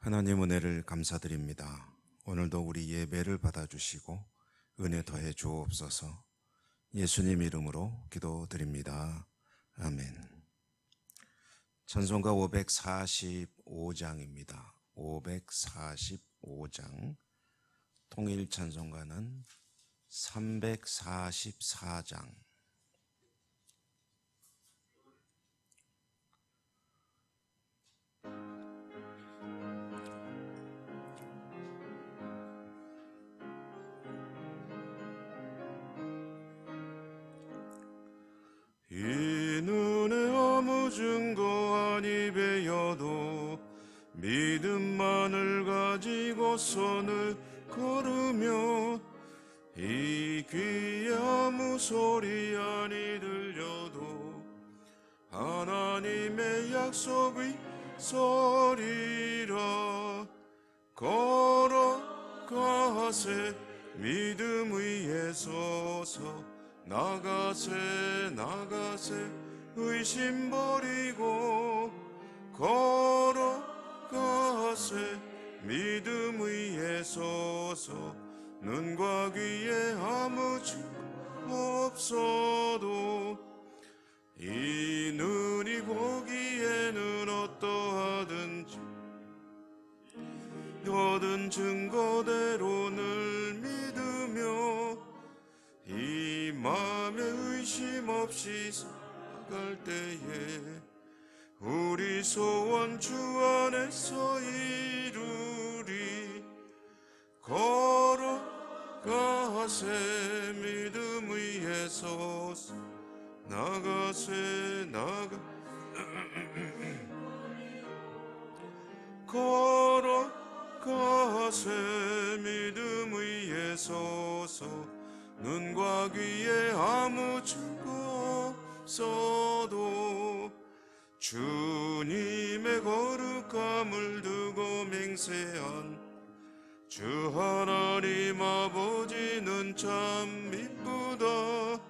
하나님 은혜를 감사드립니다. 오늘도 우리 예배를 받아주시고 은혜 더해 주옵소서. 예수님 이름으로 기도드립니다. 아멘. 찬송가 545장입니다. 545장. 통일 찬송가는 344장. 이 눈에 아무 증거 아니 배여도 믿음만을 가지고 손을 걸으며 이 귀에 아무 소리 아니 들려도 하나님의 약속의 소리라 걸어가세 믿음 위에 서서 나가세 의심 버리고 걸어가세 믿음 위에 서서 눈과 귀에 아무 증거 없어도 이 눈이 보기에는 어떠하든지 얻은 증거대로 늘 믿으며 이 맘에 의심 없이 살아갈 때에 우리 소원 주 안에서 이루리 걸어가세 믿음 위에 서서 나가세 걸어가세 믿음 위에 서서 눈과 귀에 아무 증거 없어도 주님의 거룩함을 두고 맹세한 주 하나님 아버지는 참 미쁘다.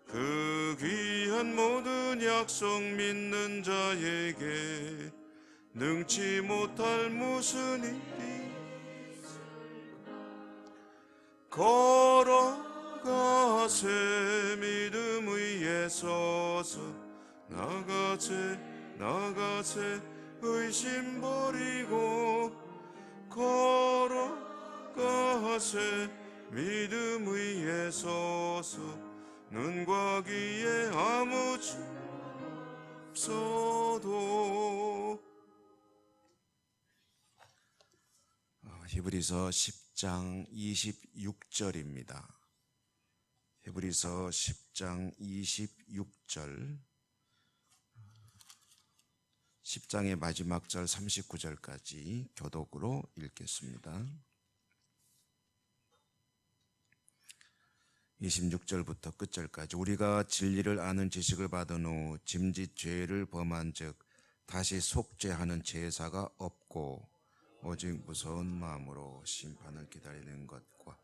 그 귀한 모든 약속 믿는 자에게 능치 못할 무슨 일이 걸어가세 믿음 위에 서서 나가세 의심 버리고 걸어가세 믿음 위에 서서 눈과 귀에 아무 증거 없어도. 히브리서 10장 26절입니다. 히브리서 10장 26절, 10장의 마지막 절 39절까지 교독으로 읽겠습니다. 26절부터 끝절까지. 우리가 진리를 아는 지식을 받은 후 짐짓 죄를 범한 즉 다시 속죄하는 제사가 없고 오직 무서운 마음으로 심판을 기다리는 것과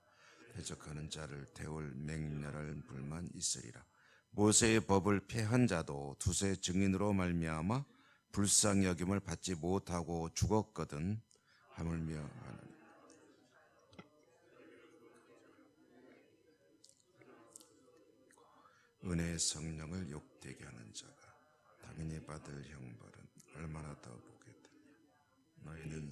대적하는 자를 태울 맹렬한 불만 있으리라. 모세의 법을 폐한 자도 두세 증인으로 말미암아 불쌍히 여김을 받지 못하고 죽었거든. 하물며 은혜의 성령을 욕되게 하는 자가 당연히 받을 형벌은 얼마나 더 보겠다. 너희는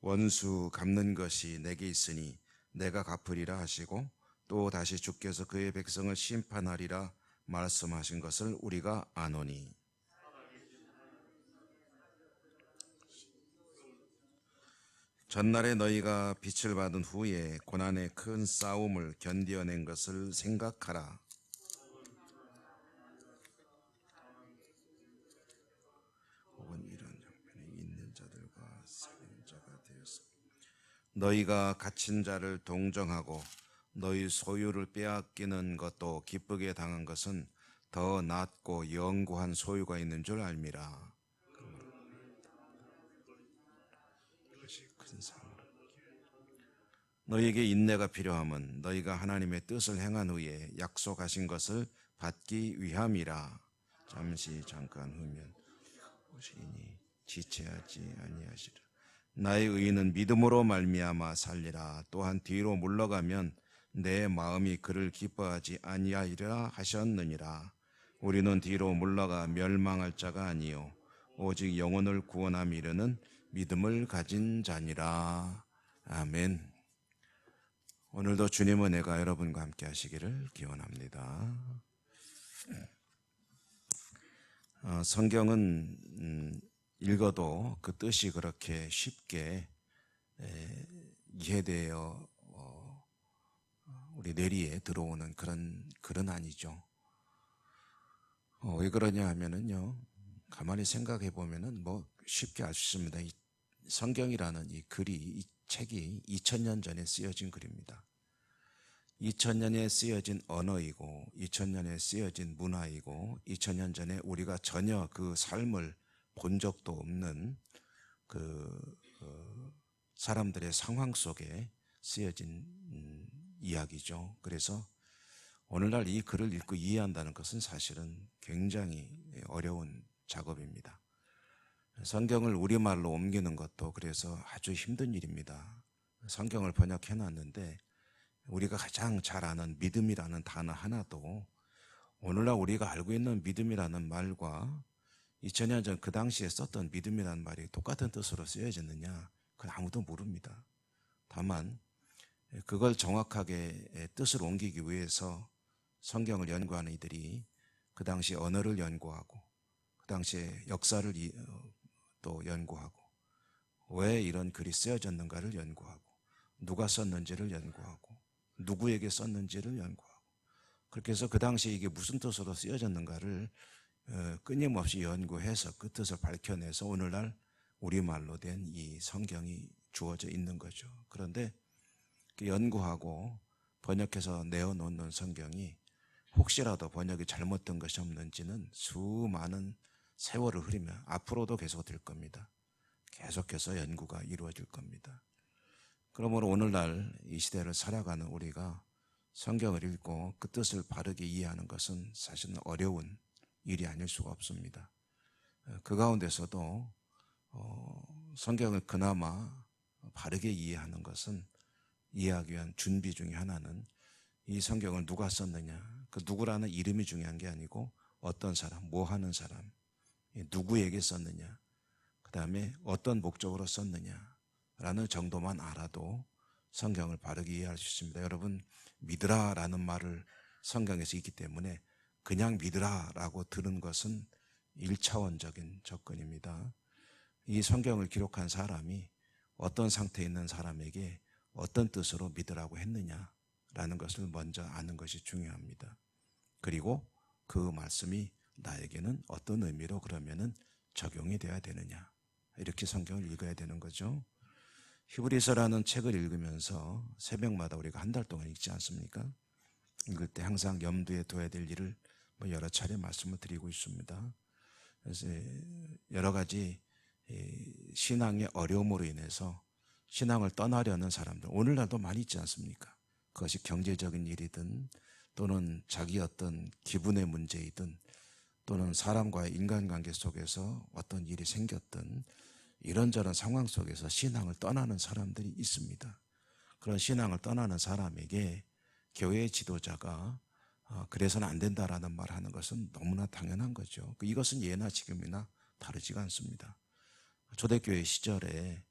원수 갚는 것이 내게 있으니 내가 갚으리라 하시고 또 다시 주께서 그의 백성을 심판하리라 말씀하신 것을 우리가 아노니 전날에 너희가 빛을 받은 후에 고난의 큰 싸움을 견뎌낸 것을 생각하라. 혹은 이런 형편에 있는 자들과 사는 자가 되었습니다. 너희가 갇힌 자를 동정하고 너희 소유를 빼앗기는 것도 기쁘게 당한 것은 더 낫고 영구한 소유가 있는 줄 알미라. 그것이 큰 상으로 너희에게 인내가 필요함은 너희가 하나님의 뜻을 행한 후에 약속하신 것을 받기 위함이라. 잠깐 후면 오시니 지체하지 아니하시리라. 나의 의인은 믿음으로 말미암아 살리라. 또한 뒤로 물러가면 내 마음이 그를 기뻐하지 아니하리라 하셨느니라. 우리는 뒤로 물러가 멸망할 자가 아니요 오직 영혼을 구원함 이르는 믿음을 가진 자니라. 아멘. 오늘도 주님의 은혜가 여러분과 함께 하시기를 기원합니다. 성경은 읽어도 그 뜻이 그렇게 쉽게 이해되어 우리 뇌리에 들어오는 그런 글은 아니죠. 왜 그러냐 하면은요, 가만히 생각해 보면은 뭐 쉽게 알 수 있습니다. 이 성경이라는 이 글이, 이 책이 2000년 전에 쓰여진 글입니다. 2000년에 쓰여진 언어이고 2000년에 쓰여진 문화이고 2000년 전에 우리가 전혀 그 삶을 본 적도 없는 사람들의 상황 속에 쓰여진 이야기죠. 그래서 오늘날 이 글을 읽고 이해한다는 것은 사실은 굉장히 어려운 작업입니다. 성경을 우리말로 옮기는 것도 그래서 아주 힘든 일입니다. 성경을 번역해 놨는데 우리가 가장 잘 아는 믿음이라는 단어 하나도 오늘날 우리가 알고 있는 믿음이라는 말과 2000년 전 그 당시에 썼던 믿음이라는 말이 똑같은 뜻으로 쓰여졌느냐, 그건 아무도 모릅니다. 다만 그걸 정확하게 뜻을 옮기기 위해서 성경을 연구하는 이들이 그 당시 언어를 연구하고 그 당시에 역사를 또 연구하고 왜 이런 글이 쓰여졌는가를 연구하고 누가 썼는지를 연구하고 누구에게 썼는지를 연구하고 그렇게 해서 그 당시에 이게 무슨 뜻으로 쓰여졌는가를 끊임없이 연구해서 그 뜻을 밝혀내서 오늘날 우리말로 된 이 성경이 주어져 있는 거죠. 그런데 그 연구하고 번역해서 내어놓는 성경이 혹시라도 번역이 잘못된 것이 없는지는 수많은 세월을 흐리며 앞으로도 계속 될 겁니다. 계속해서 연구가 이루어질 겁니다. 그러므로 오늘날 이 시대를 살아가는 우리가 성경을 읽고 그 뜻을 바르게 이해하는 것은 사실은 어려운 일이 아닐 수가 없습니다. 그 가운데서도 성경을 그나마 바르게 이해하는 것은 이해하기 위한 준비 중에 하나는 이 성경을 누가 썼느냐, 그 누구라는 이름이 중요한 게 아니고 어떤 사람, 뭐 하는 사람, 누구에게 썼느냐, 그 다음에 어떤 목적으로 썼느냐라는 정도만 알아도 성경을 바르게 이해할 수 있습니다. 여러분, 믿으라라는 말을 성경에서 있기 때문에 그냥 믿으라라고 들은 것은 1차원적인 접근입니다. 이 성경을 기록한 사람이 어떤 상태에 있는 사람에게 어떤 뜻으로 믿으라고 했느냐라는 것을 먼저 아는 것이 중요합니다. 그리고 그 말씀이 나에게는 어떤 의미로 그러면은 적용이 되어야 되느냐, 이렇게 성경을 읽어야 되는 거죠. 히브리서라는 책을 읽으면서 새벽마다 우리가 한 달 동안 읽지 않습니까? 읽을 때 항상 염두에 둬야 될 일을 여러 차례 말씀을 드리고 있습니다. 그래서 여러 가지 신앙의 어려움으로 인해서 신앙을 떠나려는 사람들 오늘날도 많이 있지 않습니까? 그것이 경제적인 일이든 또는 자기 어떤 기분의 문제이든 또는 사람과의 인간관계 속에서 어떤 일이 생겼든 이런저런 상황 속에서 신앙을 떠나는 사람들이 있습니다. 그런 신앙을 떠나는 사람에게 교회의 지도자가 그래서는 안 된다라는 말을 하는 것은 너무나 당연한 거죠. 이것은 예나 지금이나 다르지가 않습니다. 초대교회 시절에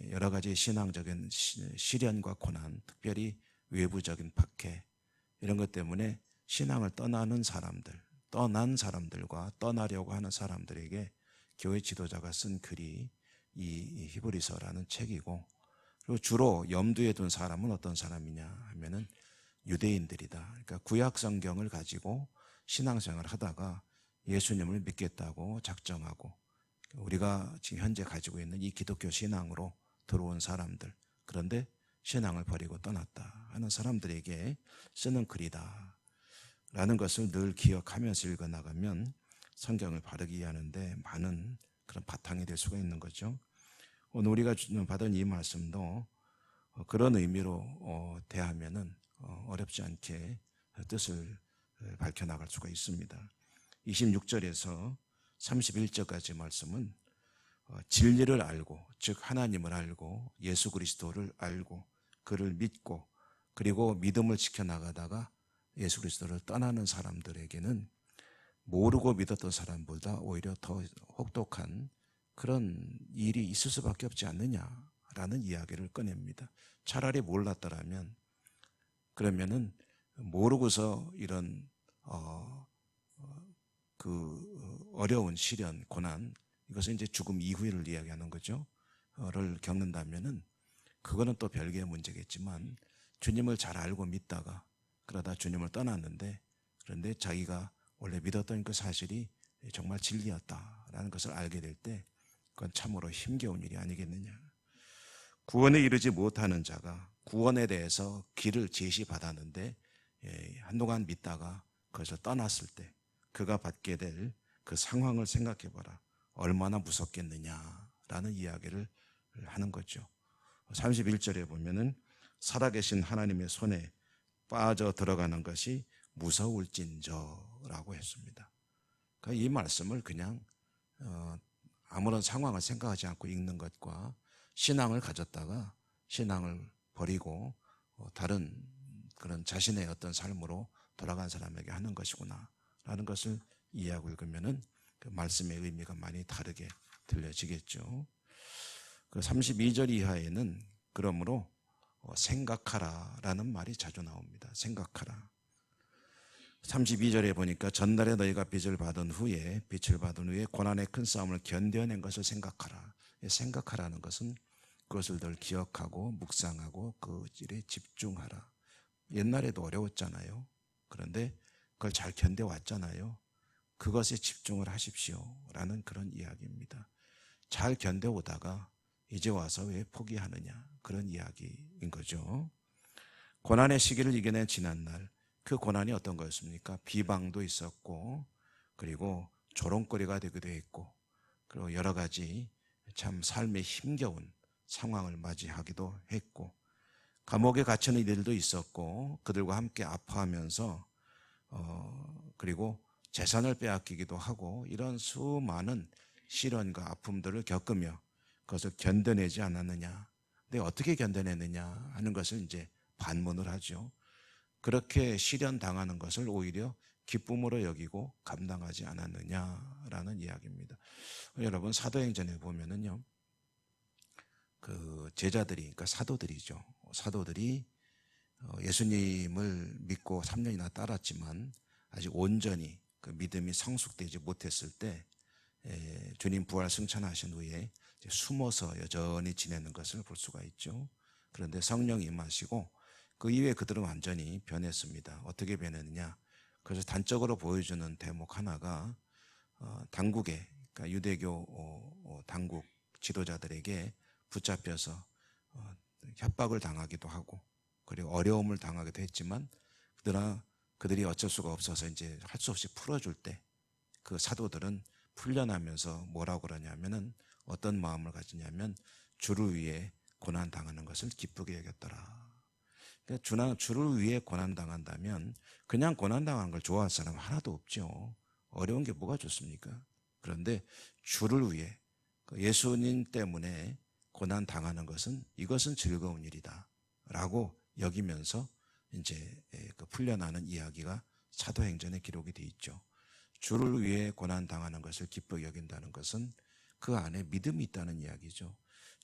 여러 가지 신앙적인 시련과 고난, 특별히 외부적인 박해 이런 것 때문에 신앙을 떠나는 사람들, 떠난 사람들과 떠나려고 하는 사람들에게 교회 지도자가 쓴 글이 이 히브리서라는 책이고, 그리고 주로 염두에 둔 사람은 어떤 사람이냐 하면은 유대인들이다. 그러니까 구약 성경을 가지고 신앙생활을 하다가 예수님을 믿겠다고 작정하고 우리가 지금 현재 가지고 있는 이 기독교 신앙으로 들어온 사람들, 그런데 신앙을 버리고 떠났다 하는 사람들에게 쓰는 글이다 라는 것을 늘 기억하면서 읽어나가면 성경을 바르게 이해하는데 많은 그런 바탕이 될 수가 있는 거죠. 오늘 우리가 받은 이 말씀도 그런 의미로 대하면은 어렵지 않게 뜻을 밝혀나갈 수가 있습니다. 26절에서 31절까지 말씀은 진리를 알고, 즉 하나님을 알고 예수 그리스도를 알고 그를 믿고 그리고 믿음을 지켜나가다가 예수 그리스도를 떠나는 사람들에게는 모르고 믿었던 사람보다 오히려 더 혹독한 그런 일이 있을 수밖에 없지 않느냐라는 이야기를 꺼냅니다. 차라리 몰랐더라면, 그러면은 모르고서 이런 그 어려운 시련, 고난, 이것은 이제 죽음 이후를 이야기하는 거죠. 를 겪는다면은 그거는 또 별개의 문제겠지만, 주님을 잘 알고 믿다가 그러다 주님을 떠났는데, 그런데 자기가 원래 믿었던 그 사실이 정말 진리였다라는 것을 알게 될 때 그건 참으로 힘겨운 일이 아니겠느냐. 구원에 이르지 못하는 자가 구원에 대해서 길을 제시받았는데 한동안 믿다가 그것을 떠났을 때 그가 받게 될 그 상황을 생각해 봐라. 얼마나 무섭겠느냐라는 이야기를 하는 거죠. 31절에 보면은 살아계신 하나님의 손에 빠져 들어가는 것이 무서울진저라고 했습니다. 그러니까 이 말씀을 그냥 아무런 상황을 생각하지 않고 읽는 것과 신앙을 가졌다가 신앙을 버리고 다른 그런 자신의 어떤 삶으로 돌아간 사람에게 하는 것이구나 라는 것을 이해하고 읽으면은 그 말씀의 의미가 많이 다르게 들려지겠죠. 그 32절 이하에는 그러므로 생각하라 라는 말이 자주 나옵니다. 생각하라. 32절에 보니까 전날에 너희가 빛을 받은 후에 고난의 큰 싸움을 견뎌낸 것을 생각하라. 생각하라는 것은 그것을 늘 기억하고 묵상하고 그 일에 집중하라. 옛날에도 어려웠잖아요. 그런데 그걸 잘 견뎌왔잖아요. 그것에 집중을 하십시오 라는 그런 이야기입니다. 잘 견뎌오다가 이제 와서 왜 포기하느냐, 그런 이야기인 거죠. 고난의 시기를 이겨낸 지난날, 그 고난이 어떤 거였습니까? 비방도 있었고, 그리고 조롱거리가 되기도 했고, 그리고 여러 가지 참 삶에 힘겨운 상황을 맞이하기도 했고, 감옥에 갇히는 이들도 있었고, 그들과 함께 아파하면서 그리고 재산을 빼앗기기도 하고, 이런 수많은 시련과 아픔들을 겪으며 그것을 견뎌내지 않았느냐. 근데 어떻게 견뎌내느냐 하는 것을 이제 반문을 하죠. 그렇게 시련 당하는 것을 오히려 기쁨으로 여기고 감당하지 않았느냐라는 이야기입니다. 여러분, 사도행전에 보면은요, 그 제자들이, 그러니까 사도들이죠. 사도들이 예수님을 믿고 3년이나 따랐지만 아직 온전히 그 믿음이 성숙되지 못했을 때 주님 부활 승천하신 후에 숨어서 여전히 지내는 것을 볼 수가 있죠. 그런데 성령이 임하시고 그 이후에 그들은 완전히 변했습니다. 어떻게 변했느냐? 그래서 단적으로 보여주는 대목 하나가 당국에, 그러니까 유대교 당국 지도자들에게 붙잡혀서 협박을 당하기도 하고, 그리고 어려움을 당하기도 했지만 그들이 어쩔 수가 없어서 이제 할 수 없이 풀어줄 때 그 사도들은 풀려나면서 뭐라고 그러냐면은 어떤 마음을 가지냐면 주를 위해 고난 당하는 것을 기쁘게 여겼더라. 그러니까 주를 위해 고난 당한다면 그냥 고난 당하는 걸 좋아할 사람 하나도 없죠. 어려운 게 뭐가 좋습니까? 그런데 주를 위해 예수님 때문에 고난 당하는 것은 이것은 즐거운 일이다라고 여기면서 이제 그 풀려나는 이야기가 사도행전에 기록이 돼 있죠. 주를 위해 고난 당하는 것을 기쁘게 여긴다는 것은 그 안에 믿음이 있다는 이야기죠.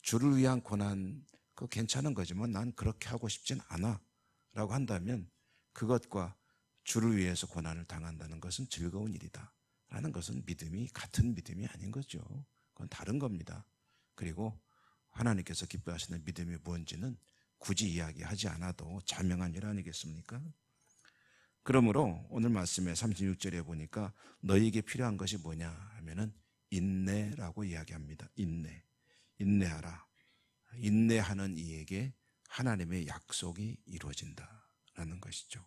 주를 위한 고난, 그거 괜찮은 거지만 난 그렇게 하고 싶진 않아 라고 한다면 그것과 주를 위해서 고난을 당한다는 것은 즐거운 일이다 라는 것은 믿음이 같은 믿음이 아닌 거죠. 그건 다른 겁니다. 그리고 하나님께서 기뻐하시는 믿음이 뭔지는 굳이 이야기하지 않아도 자명한 일 아니겠습니까? 그러므로 오늘 말씀에 36절에 보니까 너희에게 필요한 것이 뭐냐 하면은 인내라고 이야기합니다. 인내하라. 인내하는 이에게 하나님의 약속이 이루어진다라는 것이죠.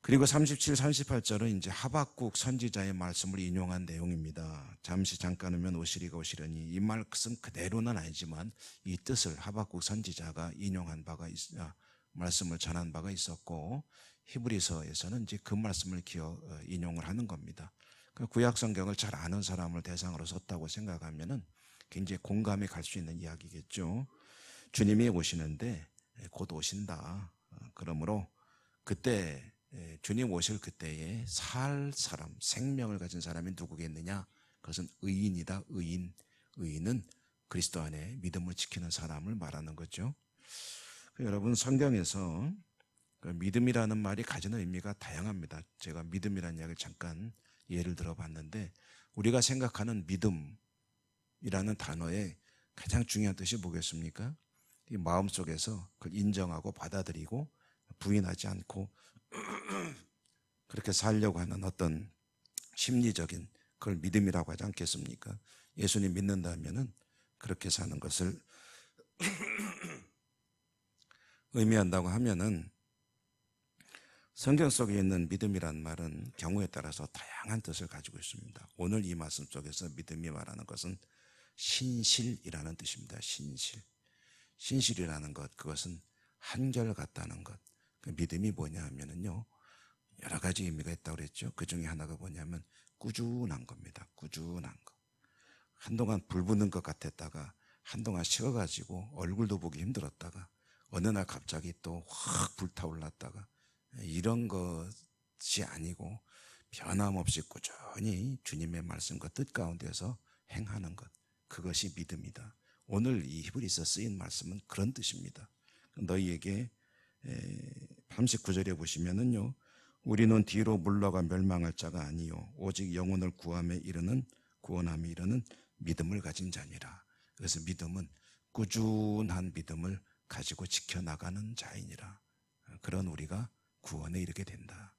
그리고 37, 38절은 이제 하박국 선지자의 말씀을 인용한 내용입니다. 잠깐 오면 오시리가 오시려니, 이 말씀 그대로는 아니지만 이 뜻을 하박국 선지자가 인용한 바가 말씀을 전한 바가 있었고, 히브리서에서는 이제 그 말씀을 인용을 하는 겁니다. 그 구약 성경을 잘 아는 사람을 대상으로 썼다고 생각하면은 굉장히 공감이 갈 수 있는 이야기겠죠. 주님이 오시는데 곧 오신다. 그러므로 그때 주님 오실 그때에 살 사람, 생명을 가진 사람이 누구겠느냐? 그것은 의인이다. 의인. 의인은 그리스도 안에 믿음을 지키는 사람을 말하는 거죠. 여러분, 성경에서 그 믿음이라는 말이 가지는 의미가 다양합니다. 제가 믿음이라는 이야기를 잠깐 예를 들어봤는데, 우리가 생각하는 믿음이라는 단어의 가장 중요한 뜻이 뭐겠습니까? 이 마음속에서 그걸 인정하고 받아들이고 부인하지 않고 그렇게 살려고 하는 어떤 심리적인 그걸 믿음이라고 하지 않겠습니까? 예수님 믿는다면은 그렇게 사는 것을 의미한다고 하면은, 성경 속에 있는 믿음이란 말은 경우에 따라서 다양한 뜻을 가지고 있습니다. 오늘 이 말씀 속에서 믿음이 말하는 것은 신실이라는 뜻입니다. 신실. 신실이라는 것, 그것은 한결같다는 것. 그 믿음이 뭐냐 하면은요, 여러 가지 의미가 있다고 그랬죠. 그 중에 하나가 뭐냐면 꾸준한 겁니다. 꾸준한 거. 한동안 불 붙는 것 같았다가 한동안 식어가지고 얼굴도 보기 힘들었다가 어느 날 갑자기 또 확 불타올랐다가, 이런 것이 아니고 변함없이 꾸준히 주님의 말씀과 뜻 가운데서 행하는 것, 그것이 믿음이다. 오늘 이 히브리서 쓰인 말씀은 그런 뜻입니다. 너희에게 39절에 보시면은요, 우리는 뒤로 물러가 멸망할 자가 아니요 오직 영혼을 구함에 이르는 구원함에 이르는 믿음을 가진 자니라. 그래서 믿음은 꾸준한 믿음을 가지고 지켜나가는 자이니라. 그런 우리가 구원에 이르게 된다.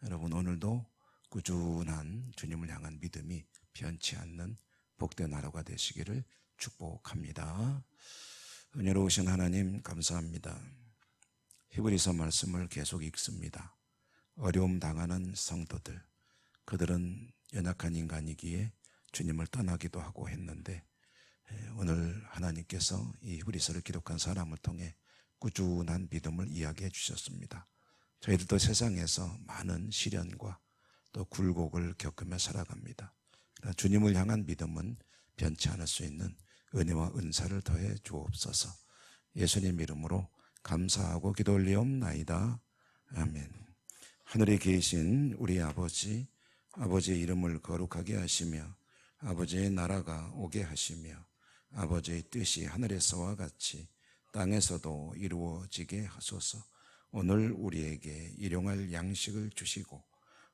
여러분, 오늘도 꾸준한 주님을 향한 믿음이 변치 않는 복된 하루가 되시기를 축복합니다. 은혜로우신 하나님, 감사합니다. 히브리서 말씀을 계속 읽습니다. 어려움 당하는 성도들, 그들은 연약한 인간이기에 주님을 떠나기도 하고 했는데, 오늘 하나님께서 이 히브리서를 기록한 사람을 통해 꾸준한 믿음을 이야기해 주셨습니다. 저희들도 세상에서 많은 시련과 또 굴곡을 겪으며 살아갑니다. 그러나 주님을 향한 믿음은 변치 않을 수 있는 은혜와 은사를 더해 주옵소서. 예수님 이름으로 감사하고 기도 올리옵나이다. 아멘. 하늘에 계신 우리 아버지, 아버지의 이름을 거룩하게 하시며 아버지의 나라가 오게 하시며 아버지의 뜻이 하늘에서와 같이 땅에서도 이루어지게 하소서. 오늘 우리에게 일용할 양식을 주시고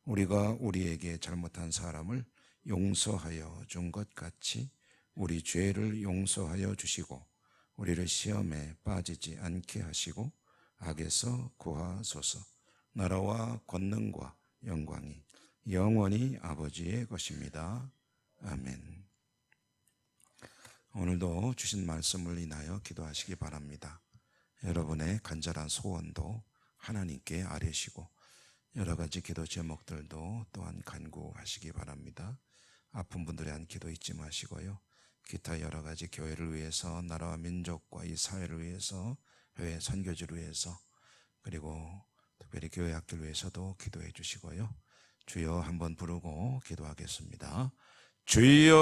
우리가 우리에게 잘못한 사람을 용서하여 준 것 같이 우리 죄를 용서하여 주시고 우리를 시험에 빠지지 않게 하시고 악에서 구하소서. 나라와 권능과 영광이 영원히 아버지의 것입니다. 아멘. 오늘도 주신 말씀을 인하여 기도하시기 바랍니다. 여러분의 간절한 소원도 하나님께 아뢰시고 여러 가지 기도 제목들도 또한 간구하시기 바랍니다. 아픈 분들에 대한 기도 잊지 마시고요. 기타 여러 가지 교회를 위해서, 나라와 민족과 이 사회를 위해서, 교회 선교지를 위해서, 그리고 특별히 교회 학교를 위해서도 기도해 주시고요. 주여 한번 부르고 기도하겠습니다. 주여.